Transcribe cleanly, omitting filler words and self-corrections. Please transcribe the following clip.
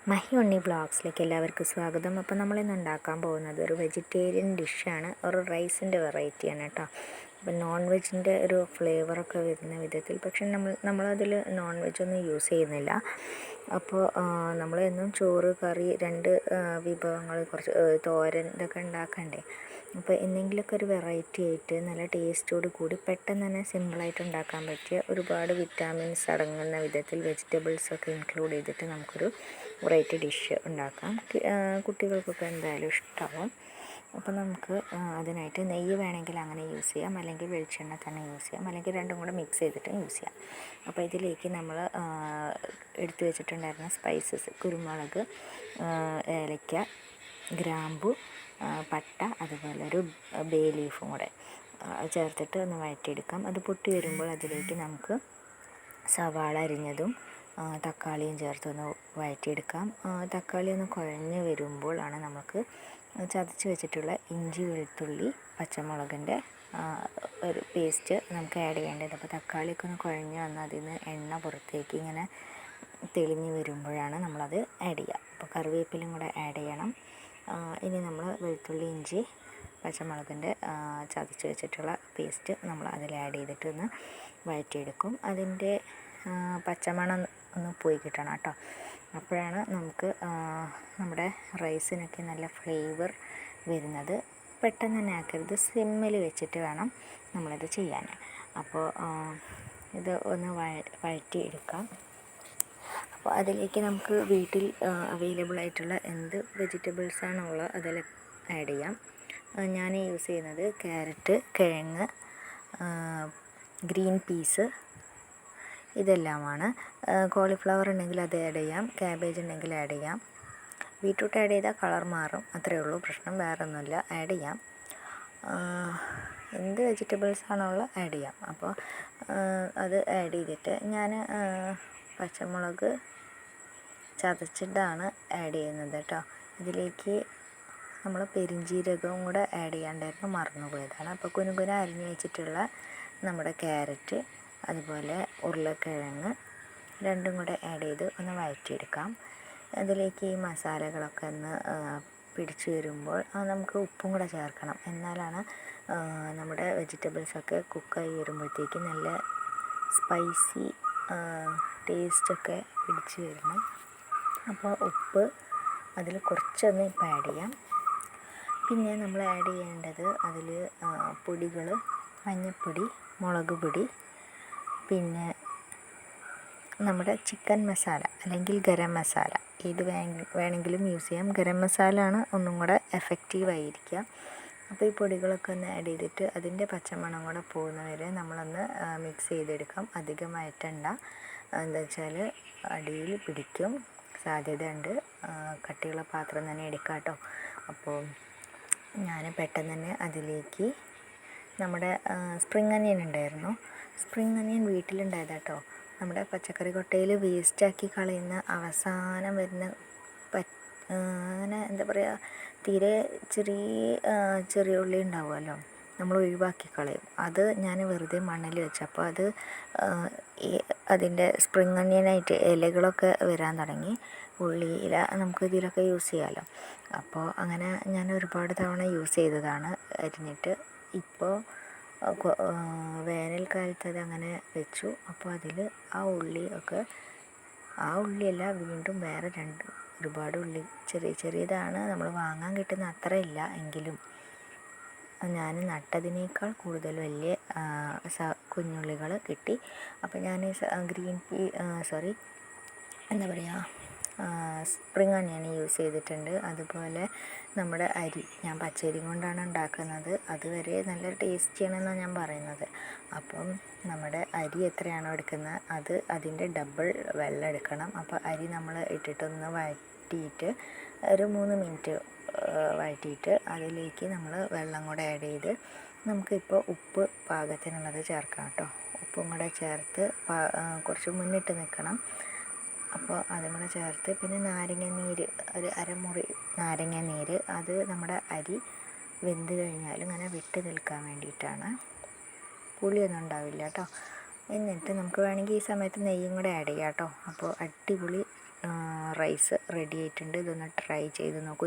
മഹി ഉണ്ണി ബ്ലോഗ്സിലേക്ക് എല്ലാവർക്കും സ്വാഗതം. അപ്പോൾ നമ്മളിന്ന് ഉണ്ടാക്കാൻ പോകുന്നത് ഒരു വെജിറ്റേറിയൻ ഡിഷാണ്, ഒരു റൈസിൻ്റെ വെറൈറ്റിയാണ് കേട്ടോ. അപ്പോൾ നോൺ വെജിൻ്റെ ഒരു ഫ്ലേവറൊക്കെ വരുന്ന വിധത്തിൽ, പക്ഷെ നമ്മളതിൽ നോൺ വെജൊന്നും യൂസ് ചെയ്യുന്നില്ല. അപ്പോൾ നമ്മൾ എന്നും ചോറ്, കറി, രണ്ട് വിഭവങ്ങൾ, കുറച്ച് തോരൻ ഇതൊക്കെ ഉണ്ടാക്കണ്ടേ. അപ്പോൾ എന്തെങ്കിലുമൊക്കെ ഒരു വെറൈറ്റി ആയിട്ട് നല്ല ടേസ്റ്റോട് കൂടി പെട്ടെന്ന് തന്നെ സിമ്പിളായിട്ട് ഉണ്ടാക്കാൻ പറ്റിയ ഒരുപാട് വിറ്റാമിൻസ് അടങ്ങുന്ന വിധത്തിൽ വെജിറ്റബിൾസൊക്കെ ഇൻക്ലൂഡ് ചെയ്തിട്ട് നമുക്കൊരു വെറൈറ്റി ഡിഷ് ഉണ്ടാക്കാം. കുട്ടികൾക്കൊക്കെ എന്തായാലും ഇഷ്ടമാവും. അപ്പോൾ നമുക്ക് അതിനായിട്ട് നെയ്യ് വേണമെങ്കിൽ അങ്ങനെ യൂസ് ചെയ്യാം, അല്ലെങ്കിൽ വെളിച്ചെണ്ണ തന്നെ യൂസ് ചെയ്യാം, അല്ലെങ്കിൽ രണ്ടും കൂടെ മിക്സ് ചെയ്തിട്ട് യൂസ് ചെയ്യാം. അപ്പോൾ ഇതിലേക്ക് നമ്മൾ എടുത്തു വെച്ചിട്ടുണ്ടായിരുന്ന സ്പൈസസ്, കുരുമുളക്, ഏലക്ക, ഗ്രാമ്പു, പട്ട, അതുപോലെ ഒരു ബേ ലീഫും കൂടെ ചേർത്തിട്ട് ഒന്ന് വഴറ്റിയെടുക്കാം. അത് പൊട്ടി വരുമ്പോൾ അതിലേക്ക് നമുക്ക് സവാള അരിഞ്ഞതും തക്കാളിയും ചേർത്തൊന്ന് വഴറ്റിയെടുക്കാം. തക്കാളി ഒന്ന് കുഴഞ്ഞ് വരുമ്പോഴാണ് നമുക്ക് ചതച്ച് വെച്ചിട്ടുള്ള ഇഞ്ചി, വെളുത്തുള്ളി, പച്ചമുളകിൻ്റെ ഒരു പേസ്റ്റ് നമുക്ക് ആഡ് ചെയ്യേണ്ടത്. അപ്പോൾ തക്കാളിയൊക്കെ ഒന്ന് കുഴഞ്ഞ് വന്ന് അതിൽ നിന്ന് എണ്ണ പുറത്തേക്ക് ഇങ്ങനെ തെളിഞ്ഞ് വരുമ്പോഴാണ് നമ്മളത് ആഡ് ചെയ്യുക. അപ്പോൾ കറിവേപ്പിലും കൂടെ ആഡ് ചെയ്യണം. ഇനി നമ്മൾ വെളുത്തുള്ളി, ഇഞ്ചി, പച്ചമുളകിൻ്റെ ചതച്ച് വെച്ചിട്ടുള്ള പേസ്റ്റ് നമ്മൾ അതിൽ ആഡ് ചെയ്തിട്ട് ഒന്ന് വഴറ്റിയെടുക്കും. അതിൻ്റെ പച്ചമണം ഒന്ന് പോയി കിട്ടണം കേട്ടോ. അപ്പോഴാണ് നമുക്ക് നമ്മുടെ റൈസിനൊക്കെ നല്ല ഫ്ലേവർ വരുന്നത്. പെട്ടെന്ന് തന്നെ ആക്കരുത്, സിമ്മിൽ വെച്ചിട്ട് വേണം നമ്മളിത് ചെയ്യാൻ. അപ്പോൾ ഇത് ഒന്ന് വഴറ്റിയെടുക്കാം. അപ്പോൾ അതിലേക്ക് നമുക്ക് വീട്ടിൽ അവൈലബിൾ ആയിട്ടുള്ള എന്ത് വെജിറ്റബിൾസാണോ ഉള്ളത് അതിൽ ആഡ് ചെയ്യാം. ഞാൻ യൂസ് ചെയ്യുന്നത് ക്യാരറ്റ്, കിഴങ്ങ്, ഗ്രീൻ പീസ് ഇതെല്ലാമാണ്. കോളിഫ്ലവർ ഉണ്ടെങ്കിൽ അത് ആഡ് ചെയ്യാം, ക്യാബേജ് ഉണ്ടെങ്കിൽ ആഡ് ചെയ്യാം. ബീറ്റ്റൂട്ട് ആഡ് ചെയ്താൽ കളർ മാറും, അത്രയേ ഉള്ളൂ പ്രശ്നം, വേറെ ഒന്നുമില്ല. ആഡ് ചെയ്യാം, എന്ത് വെജിറ്റബിൾസാണോ ഉള്ളത് ആഡ് ചെയ്യാം. അപ്പോൾ അത് ആഡ് ചെയ്തിട്ട് ഞാൻ പച്ചമുളക് ചതച്ചിട്ടാണ് ആഡ് ചെയ്യുന്നത് കേട്ടോ. ഇതിലേക്ക് നമ്മൾ പെരിഞ്ജീരകവും കൂടെ ആഡ് ചെയ്യാണ്ടായിരുന്നു, മറന്നുപോയതാണ്. അപ്പോൾ കുനുകുന അരിഞ്ഞ് വെച്ചിട്ടുള്ള നമ്മുടെ ക്യാരറ്റ്, അതുപോലെ ഉരുളക്കിഴങ്ങ് രണ്ടും കൂടെ ആഡ് ചെയ്ത് ഒന്ന് വഴറ്റിയെടുക്കാം. അതിലേക്ക് ഈ മസാലകളൊക്കെ ഒന്ന് പിടിച്ചു വരുമ്പോൾ നമുക്ക് ഉപ്പും കൂടെ ചേർക്കണം. എന്നാലാണ് നമ്മുടെ വെജിറ്റബിൾസൊക്കെ കുക്കായി വരുമ്പോഴത്തേക്ക് നല്ല സ്പൈസി ടേസ്റ്റൊക്കെ പിടിച്ച് വരണം. അപ്പോൾ ഉപ്പ് അതിൽ കുറച്ചൊന്ന് ഇപ്പം ആഡ് ചെയ്യാം. പിന്നെ നമ്മൾ ആഡ് ചെയ്യേണ്ടത് അതിൽ പൊടികൾ, മഞ്ഞൾപ്പൊടി, മുളക് പൊടി, പിന്നെ നമ്മുടെ ചിക്കൻ മസാല അല്ലെങ്കിൽ ഗരം മസാല, ഇത് വേണമെങ്കിലും യൂസ് ചെയ്യാം. ഗരം മസാല ആണ് ഒന്നും കൂടെ എഫക്റ്റീവായിരിക്കുക. അപ്പോൾ ഈ പൊടികളൊക്കെ ഒന്ന് ആഡ് ചെയ്തിട്ട് അതിൻ്റെ പച്ചമണം കൂടെ പോകുന്നവരെ നമ്മളൊന്ന് മിക്സ് ചെയ്തെടുക്കാം. അധികം വഴറ്റണ്ട, എന്താ വെച്ചാൽ അടിയിൽ പിടിക്കും സാധ്യതയുണ്ട്. കട്ടിയുള്ള പാത്രം തന്നെ എടുക്കാം കേട്ടോ. അപ്പോൾ ഞാൻ പെട്ടെന്ന് തന്നെ അതിലേക്ക് നമ്മുടെ സ്പ്രിങ് അനിയൻ ഉണ്ടായിരുന്നു. സ്പ്രിങ് അനിയൻ വീട്ടിലുണ്ടായതാണ് കേട്ടോ. നമ്മുടെ പച്ചക്കറി കൊട്ടയിൽ വേസ്റ്റാക്കി കളയുന്ന അവസാനം വരുന്ന അങ്ങനെ എന്താ പറയുക, തീരെ ചെറിയ ഉള്ളി ഉണ്ടാവുമല്ലോ, നമ്മൾ ഒഴിവാക്കി കളയും. അത് ഞാൻ വെറുതെ മണ്ണിൽ വെച്ചപ്പോൾ അത് അതിൻ്റെ സ്പ്രിങ് അനിയനായിട്ട് ഇലകളൊക്കെ വരാൻ തുടങ്ങി. ഉള്ളിയില നമുക്ക് ഇതിലൊക്കെ യൂസ് ചെയ്യാമല്ലോ. അപ്പോൾ അങ്ങനെ ഞാൻ ഒരുപാട് തവണ യൂസ് ചെയ്തതാണ് അരിഞ്ഞിട്ട്. ഇപ്പോൾ വേനൽക്കാലത്ത് അത് അങ്ങനെ വെച്ചു. അപ്പോൾ അതിൽ ആ ഉള്ളിയല്ല, വീണ്ടും വേറെ ഒരുപാട് ഉള്ളി, ചെറിയതാണ്, നമ്മൾ വാങ്ങാൻ കിട്ടുന്ന അത്ര ഇല്ല എങ്കിലും ഞാൻ നട്ടതിനേക്കാൾ കൂടുതൽ വലിയ കുഞ്ഞുള്ളികൾ കിട്ടി. അപ്പോൾ ഞാൻ എന്താ പറയുക, സ്പ്രിങ് അനിയൻ യൂസ് ചെയ്തിട്ടുണ്ട്. അതുപോലെ നമ്മുടെ അരി, ഞാൻ പച്ചരി കൊണ്ടാണ് ഉണ്ടാക്കുന്നത്, അതുവരെ നല്ല ടേസ്റ്റിയാണെന്നാണ് ഞാൻ പറയുന്നത്. അപ്പം നമ്മുടെ അരി എത്രയാണോ എടുക്കുന്നത് അതിൻ്റെ ഡബിൾ വെള്ളം എടുക്കണം. അപ്പോൾ അരി നമ്മൾ ഇട്ടിട്ടൊന്ന് വഴറ്റിയിട്ട് ഒരു 3 മിനിറ്റ് വഴറ്റിയിട്ട് അതിലേക്ക് നമ്മൾ വെള്ളം കൂടെ ആഡ് ചെയ്ത് നമുക്കിപ്പോൾ ഉപ്പ് പാകത്തിനുള്ളത് ചേർക്കാം കേട്ടോ. ഉപ്പും കൂടെ ചേർത്ത് കുറച്ച് മുന്നിട്ട് നിൽക്കണം. അപ്പോൾ അതും കൂടെ ചേർത്ത് പിന്നെ നാരങ്ങ നീര്, ഒരു അരമുറി നാരങ്ങ നീര്, അത് നമ്മുടെ അരി വെന്ത് കഴിഞ്ഞാലും ഇങ്ങനെ വിട്ട് നിൽക്കാൻ വേണ്ടിയിട്ടാണ്. പുളിയൊന്നും ഉണ്ടാവില്ല കേട്ടോ. എന്നിട്ട് നമുക്ക് വേണമെങ്കിൽ ഈ സമയത്ത് നെയ്യും കൂടെ ആഡ് ചെയ്യാം കേട്ടോ. അപ്പോൾ അടിപൊളി റൈസ് റെഡി ആയിട്ടുണ്ട്. ഇതൊന്ന് ട്രൈ ചെയ്ത് നോക്കൂ.